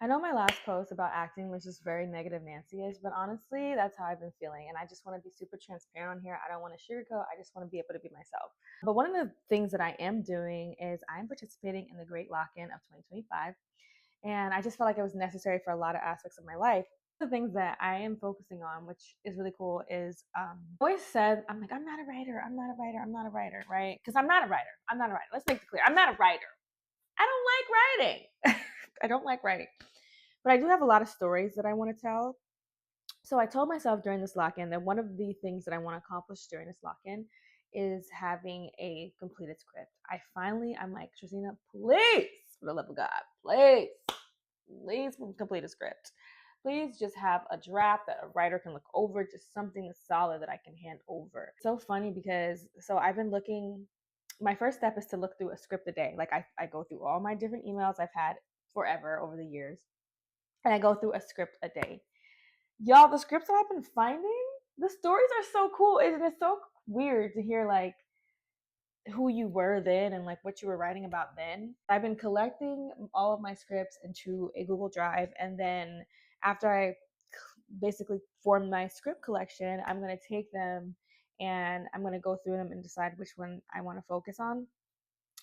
I know my last post about acting was just very negative Nancy-ish, but honestly, that's how I've been feeling. And I just want to be super transparent on here. I don't want to sugarcoat. I just want to be able to be myself. But one of the things that I am doing is I'm participating in the Great Lock-In of 2025. And I just felt like it was necessary for a lot of aspects of my life. The things that I am focusing on, which is really cool, is I always said, I'm like, I'm not a writer, I'm not a writer, I'm not a writer, right? Because I'm not a writer. I'm not a writer. Let's make it clear. I'm not a writer. I don't like writing. I don't like writing. But I do have a lot of stories that I want to tell. So I told myself during this lock-in that one of the things that I want to accomplish during this lock-in is having a completed script. I'm like, Tristina, please, for the love of God, please complete a script. Please just have a draft that a writer can look over, just something that's solid that I can hand over. It's so funny because I've been looking. My first step is to look through a script a day. Like I go through all my different emails I've had forever over the years, and I go through a script a day. Y'all, the scripts that I've been finding, the stories are so cool. It's so weird to hear like who you were then and like what you were writing about then. I've been collecting all of my scripts into a Google Drive, and then after I basically form my script collection, I'm going to take them and I'm going to go through them and decide which one I want to focus on.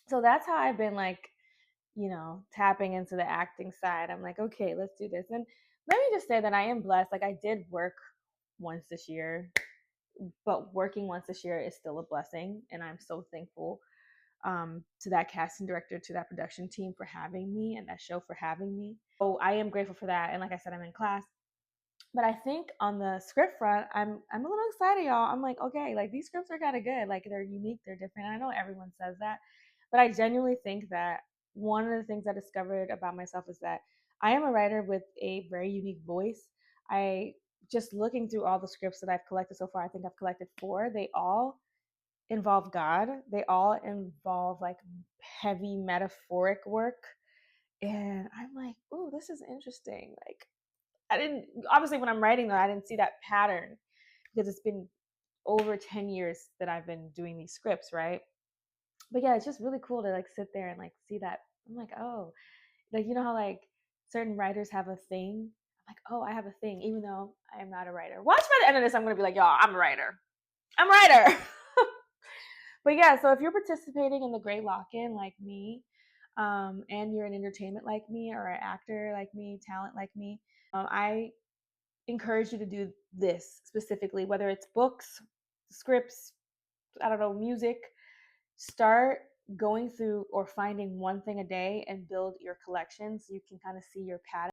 So that's how I've been like, tapping into the acting side. I'm like, okay, let's do this. And let me just say that I am blessed. Like I did work once this year, but working once this year is still a blessing. And I'm so thankful to that casting director, to that production team for having me, and that show for having me. So I am grateful for that. And like I said, I'm in class. But I think on the script front, I'm a little excited, y'all. I'm like, okay, like these scripts are kind of good. Like they're unique, they're different. And I know everyone says that, but I genuinely think that one of the things I discovered about myself is that I am a writer with a very unique voice. I just looking through all the scripts that I've collected so far, I think I've collected 4. They all involve God. They all involve like heavy metaphoric work. And I'm like, oh, this is interesting. Like I didn't, obviously when I'm writing though, I didn't see that pattern because it's been over 10 years that I've been doing these scripts, right? But yeah, it's just really cool to like sit there and like see that. I'm like, oh, like you know how like certain writers have a thing. I'm like, oh, I have a thing, even though I am not a writer. Watch by the end of this, I'm gonna be like, y'all, I'm a writer. I'm a writer. But yeah, so if you're participating in the Great Lock-In like me, and you're in entertainment like me, or an actor like me, talent like me, I encourage you to do this specifically, whether it's books, scripts, I don't know, music. Start going through or finding one thing a day and build your collection so you can kind of see your pattern.